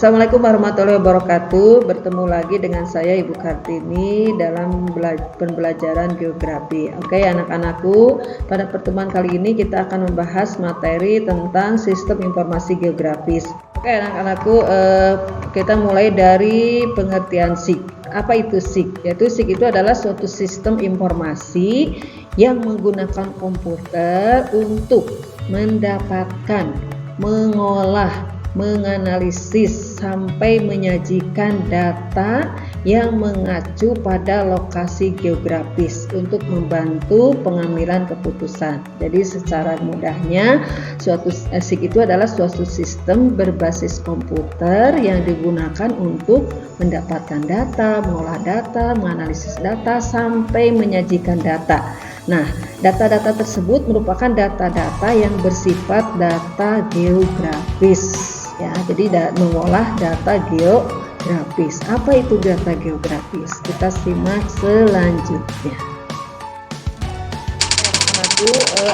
Assalamualaikum warahmatullahi wabarakatuh. Bertemu lagi dengan saya Ibu Kartini dalam pembelajaran geografi. Oke anak-anakku, pada pertemuan kali ini kita akan membahas materi tentang sistem informasi geografis. Oke anak-anakku, kita mulai dari pengertian SIG. Apa itu SIG? Yaitu SIG itu adalah suatu sistem informasi yang menggunakan komputer untuk mendapatkan, mengolah, menganalisis sampai menyajikan data yang mengacu pada lokasi geografis untuk membantu pengambilan keputusan. Jadi secara mudahnya suatu SIG itu adalah suatu sistem berbasis komputer yang digunakan untuk mendapatkan data, mengolah data, menganalisis data sampai menyajikan data. Nah, data-data tersebut merupakan data-data yang bersifat data geografis. Ya, jadi mengolah data geografis. Apa itu data geografis? Kita simak selanjutnya.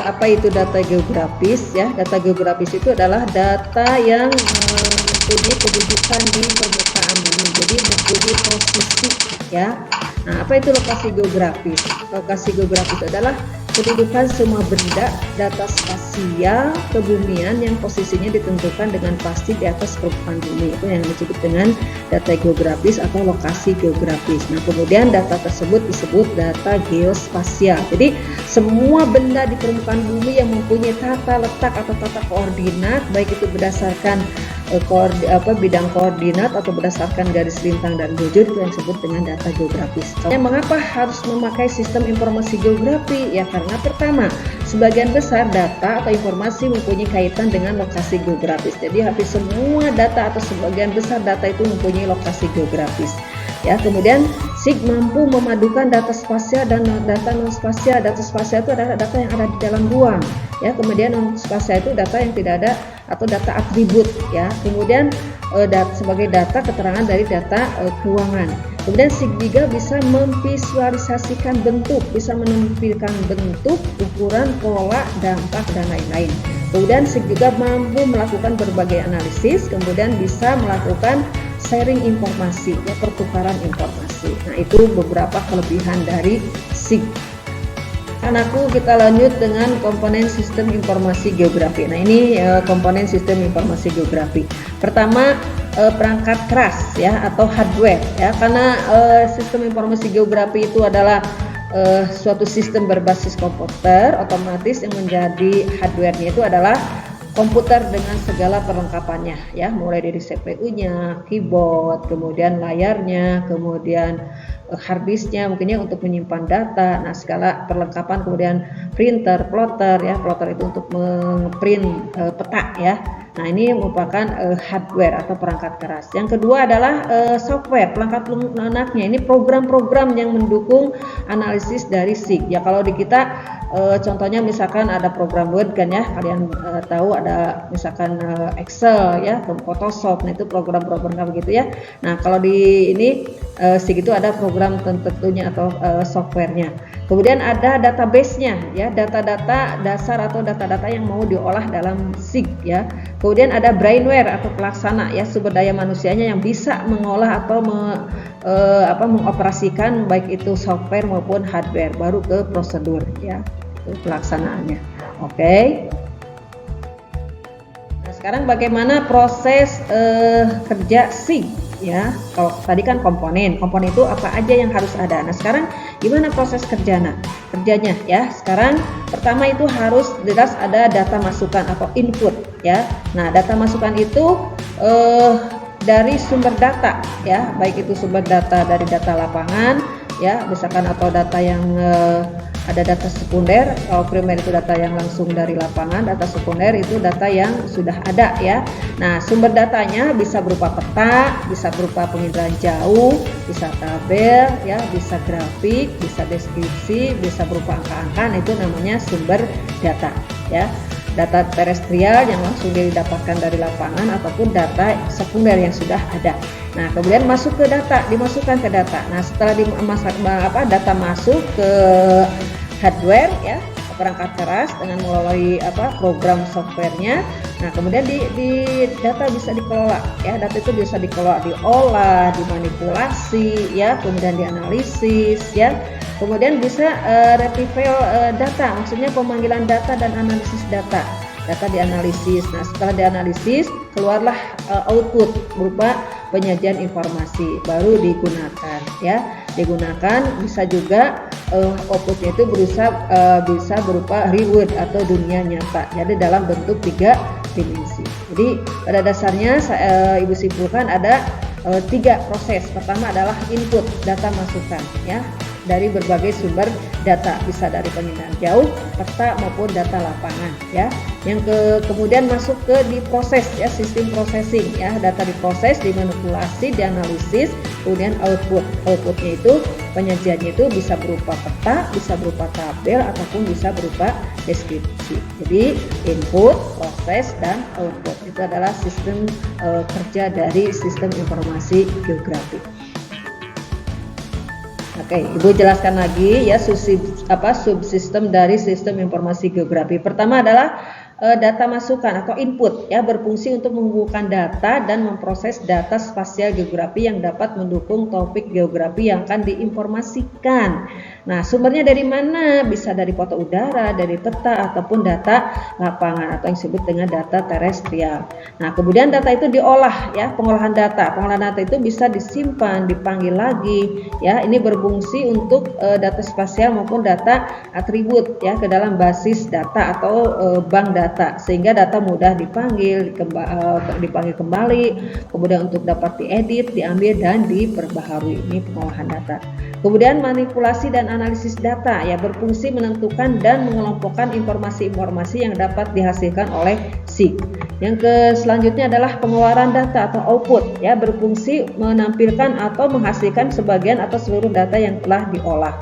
Apa itu data geografis? Ya, data geografis itu adalah data yang mempunyai kedudukan di permukaan bumi. Jadi mempunyai posisi, ya. Nah, apa itu lokasi geografis? Lokasi geografis adalah kedudukan semua benda, data spasial kebumian yang posisinya ditentukan dengan pasti di atas permukaan bumi. Itu yang disebut dengan data geografis atau lokasi geografis. Nah, kemudian data tersebut disebut data geospasial. Jadi semua benda di permukaan bumi yang mempunyai tata letak atau tata koordinat, baik itu berdasarkan bidang koordinat atau berdasarkan garis lintang dan bujur, itu yang disebut dengan data geografis. Mengapa harus memakai sistem informasi geografi? Ya karena pertama, sebagian besar data atau informasi mempunyai kaitan dengan lokasi geografis. Jadi hampir semua data atau sebagian besar data itu mempunyai lokasi geografis. Ya, kemudian SIG mampu memadukan data spasial dan data non spasial. Data spasial itu adalah data yang ada di dalam ruang. Ya, kemudian non spasial itu data yang tidak ada atau data atribut. Ya, kemudian sebagai data keterangan dari data keuangan. Kemudian SIG juga bisa memvisualisasikan bentuk, bisa menampilkan bentuk, ukuran, pola, dampak, dan lain-lain. Kemudian SIG juga mampu melakukan berbagai analisis, kemudian bisa melakukan sharing informasi, ya, pertukaran informasi. Nah, itu beberapa kelebihan dari SIG. Anakku, kita lanjut dengan komponen sistem informasi geografi. Nah, ini komponen sistem informasi geografi. Pertama, perangkat keras, ya, atau hardware, ya, karena sistem informasi geografi itu adalah suatu sistem berbasis komputer, otomatis yang menjadi hardware-nya itu adalah komputer dengan segala perlengkapannya, ya, mulai dari CPU-nya, keyboard, kemudian layarnya, kemudian harddisknya mungkinnya untuk menyimpan data. Nah, segala perlengkapan, kemudian printer, plotter, ya, plotter itu untuk memprint peta, ya. Nah, ini merupakan hardware atau perangkat keras. Yang kedua adalah software, pelengkap lunaknya. Ini program-program yang mendukung analisis dari SIG. Ya, kalau di kita contohnya misalkan ada program Word kan, ya, kalian tahu ada misalkan Excel, ya, Photoshop. Nah, itu program-program begitu, ya. Nah, kalau di ini SIG itu ada program tentunya atau softwarenya. Kemudian ada database-nya, ya, data-data dasar atau data-data yang mau diolah dalam SIG, ya. Kemudian ada brainware atau pelaksana, ya, sumber daya manusianya yang bisa mengolah atau mengoperasikan baik itu software maupun hardware, baru ke prosedur, ya, itu pelaksanaannya. Oke. Nah, sekarang bagaimana proses kerja SIG, ya? Kalau tadi kan komponen itu apa aja yang harus ada. Nah, sekarang gimana proses kerjanya, ya? Sekarang pertama itu harus jelas ada data masukan atau input, ya. Nah, data masukan itu dari sumber data, ya, baik itu sumber data dari data lapangan, ya, misalkan, atau data yang ada data sekunder. Kalau primer itu data yang langsung dari lapangan, data sekunder itu data yang sudah ada, ya. Nah, sumber datanya bisa berupa peta, bisa berupa penginderaan jauh, bisa tabel, ya, bisa grafik, bisa deskripsi, bisa berupa angka-angka. Nah, itu namanya sumber data, ya. Data terestrial yang langsung didapatkan dari lapangan ataupun data sekunder yang sudah ada. Nah, kemudian dimasukkan ke data. Nah, setelah data masuk ke hardware, ya, perangkat keras dengan melalui program softwarenya. Nah, kemudian di data bisa dikelola ya, data itu bisa dikelola, diolah, dimanipulasi ya, kemudian dianalisis ya. Kemudian bisa retrieval data, maksudnya pemanggilan data dan analisis data. Data dianalisis. Nah, setelah dianalisis keluarlah output berupa penyajian informasi, baru digunakan ya. Digunakan bisa juga outputnya itu bisa berupa reward atau dunia nyata. Jadi dalam bentuk 3 dimensi. Jadi pada dasarnya Ibu simpulkan ada 3 proses. Pertama adalah input, data masukan ya, dari berbagai sumber data, bisa dari penginderaan jauh, peta maupun data lapangan ya. Kemudian masuk ke diproses ya, sistem processing ya, data diproses, dimanipulasi, dianalisis, kemudian output. Outputnya itu penyajiannya itu bisa berupa peta, bisa berupa tabel ataupun bisa berupa deskripsi. Jadi input, proses dan output itu adalah sistem kerja dari sistem informasi geografi. Oke, Ibu jelaskan lagi ya subsistem dari sistem informasi geografi. Pertama adalah data masukan atau input ya, berfungsi untuk mengumpulkan data dan memproses data spasial geografi yang dapat mendukung topik geografi yang akan diinformasikan. Nah, sumbernya dari mana? Bisa dari foto udara, dari peta ataupun data lapangan atau yang disebut dengan data terestrial. Nah, kemudian data itu diolah ya, pengolahan data. Pengolahan data itu bisa disimpan, dipanggil lagi ya. Ini berfungsi untuk data spasial maupun data atribut ya ke dalam basis data atau bank data, sehingga data mudah dipanggil kembali, kemudian untuk dapat diedit, diambil dan diperbaharui. Ini pengolahan data. Kemudian manipulasi dan analisis data ya, berfungsi menentukan dan mengelompokkan informasi-informasi yang dapat dihasilkan oleh SIG. Yang selanjutnya adalah pengeluaran data atau output ya, berfungsi menampilkan atau menghasilkan sebagian atau seluruh data yang telah diolah.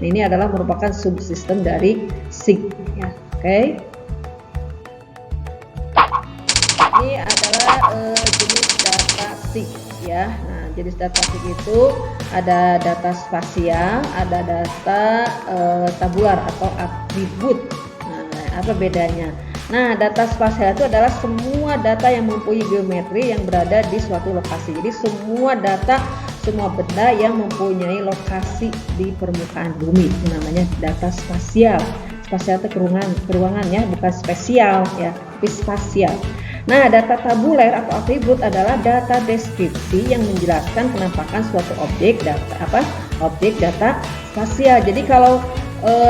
Ini adalah merupakan subsistem dari SIG ya. Oke. Ini adalah jenis data SIG ya. Nah, jenis data SIG itu ada data spasial, ada data tabular atau atribut. Nah, apa bedanya? Nah, data spasial itu adalah semua data yang mempunyai geometri yang berada di suatu lokasi. Jadi semua data, semua benda yang mempunyai lokasi di permukaan bumi, itu namanya data spasial. Spasial itu keruangan ya, bukan spesial ya, tapi spasial. Nah, data tabuler atau atribut adalah data deskripsi yang menjelaskan penampakan suatu objek data spasial. Jadi kalau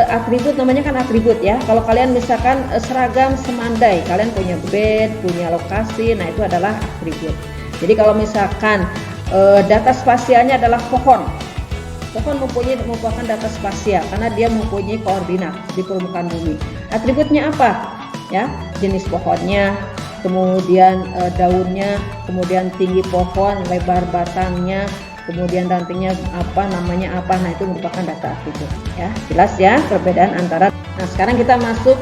atribut namanya kan atribut ya. Kalau kalian misalkan seragam semandai, kalian punya bed, punya lokasi, nah itu adalah atribut. Jadi kalau misalkan data spasialnya adalah pohon merupakan data spasial karena dia mempunyai koordinat di permukaan bumi. Atributnya apa? Ya, jenis pohonnya, kemudian daunnya, kemudian tinggi pohon, lebar batangnya, kemudian rantingnya namanya apa. Nah, itu merupakan data atribut ya. Jelas ya perbedaan antara. Nah, sekarang kita masuk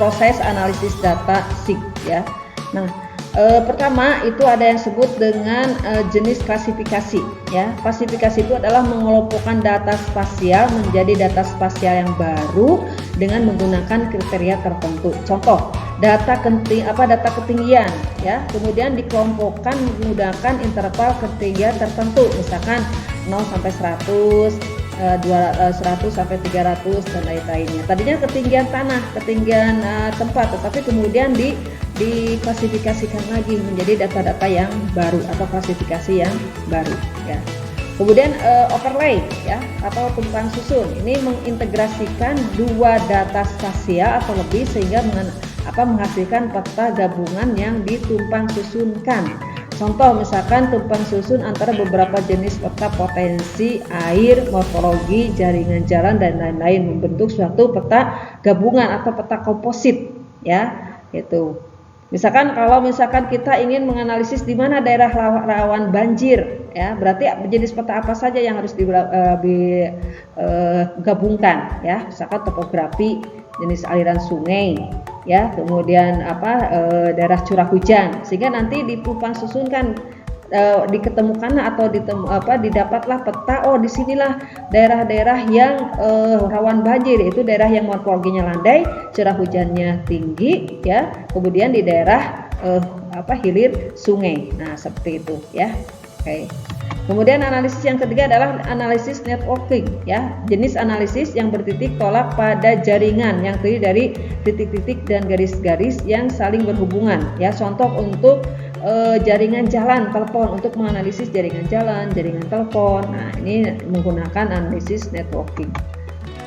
proses analisis data SIG ya. Nah, pertama itu ada yang disebut dengan jenis klasifikasi ya. Klasifikasi itu adalah mengelompokkan data spasial menjadi data spasial yang baru dengan menggunakan kriteria tertentu. Contoh, data ketinggian ya, kemudian dikelompokkan menggunakan interval ketinggian tertentu, misalkan 0 sampai 100, 100 sampai 300 dan lain-lainnya. Tadinya ketinggian tanah, ketinggian tempat, tetapi kemudian diklasifikasikan lagi menjadi data-data yang baru atau klasifikasi yang baru ya. Kemudian overlay ya atau tumpang susun. Ini mengintegrasikan dua data spasial atau lebih sehingga menghasilkan peta gabungan yang ditumpang susunkan. Contoh misalkan tumpang susun antara beberapa jenis peta potensi, air, morfologi, jaringan jalan dan lain-lain membentuk suatu peta gabungan atau peta komposit ya. Gitu. Misalkan kalau kita ingin menganalisis di mana daerah rawan banjir ya, berarti jenis peta apa saja yang harus digabungkan ya. Misalkan topografi, jenis aliran sungai ya, kemudian daerah curah hujan, sehingga nanti ditumpang susunkan diketemukan atau didapatlah peta, oh disinilah daerah-daerah yang rawan banjir, yaitu daerah yang morfologinya landai, curah hujannya tinggi, ya, kemudian di daerah hilir sungai. Nah, seperti itu ya. Oke. Kemudian analisis yang ketiga adalah analisis networking, ya, jenis analisis yang bertitik tolak pada jaringan yang terdiri dari titik-titik dan garis-garis yang saling berhubungan, ya. Contoh untuk jaringan jalan telepon, untuk menganalisis jaringan jalan, jaringan telepon. Nah, ini menggunakan analisis networking.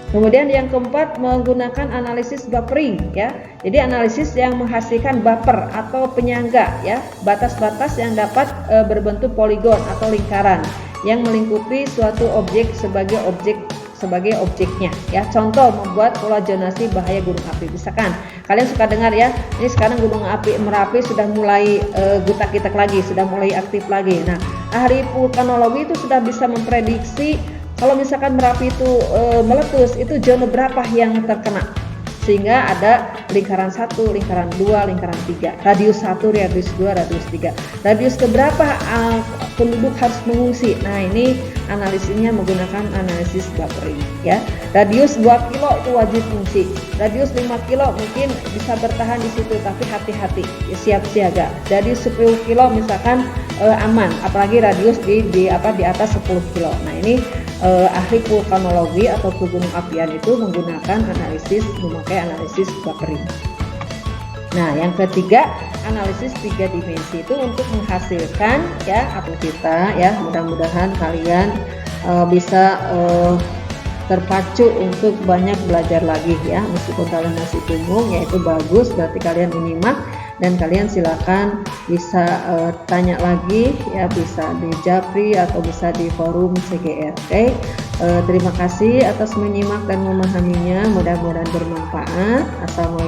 Kemudian yang keempat menggunakan analisis buffering, ya. Jadi analisis yang menghasilkan buffer atau penyangga, ya, batas-batas yang dapat berbentuk poligon atau lingkaran yang melingkupi suatu objek sebagai objeknya, ya. Contoh membuat pola zonasi bahaya gunung api. Misalkan kalian suka dengar, ya, ini sekarang gunung api Merapi sudah mulai gutak-gitak lagi, sudah mulai aktif lagi. Nah, ahli vulkanologi itu sudah bisa memprediksi kalau misalkan Merapi itu meletus, itu zona berapa yang terkena, sehingga ada lingkaran 1, lingkaran 2, lingkaran 3, radius 1, radius 2, radius 3, radius keberapa penduduk harus mengungsi. Nah, ini analisisnya menggunakan analisis buffering, ya. Radius 2 kilo itu wajib mengungsi, radius 5 kilo mungkin bisa bertahan di situ, tapi hati-hati, siap siaga. Radius 10 kilo misalkan aman, apalagi radius di atas 10 kilo. Nah, ini ahli vulkanologi atau gunung apian itu memakai analisis buffering. Nah, yang ketiga, analisis 3 dimensi itu untuk menghasilkan, ya, apa kita, ya, mudah-mudahan kalian bisa terpacu untuk banyak belajar lagi, ya. Meskipun kalian masih bingung, ya, itu bagus, berarti kalian menyimak dan kalian silakan bisa tanya lagi, ya, bisa di Japri atau bisa di forum CGRT. Terima kasih atas menyimak dan memahaminya, mudah-mudahan bermanfaat. Assalamualaikum.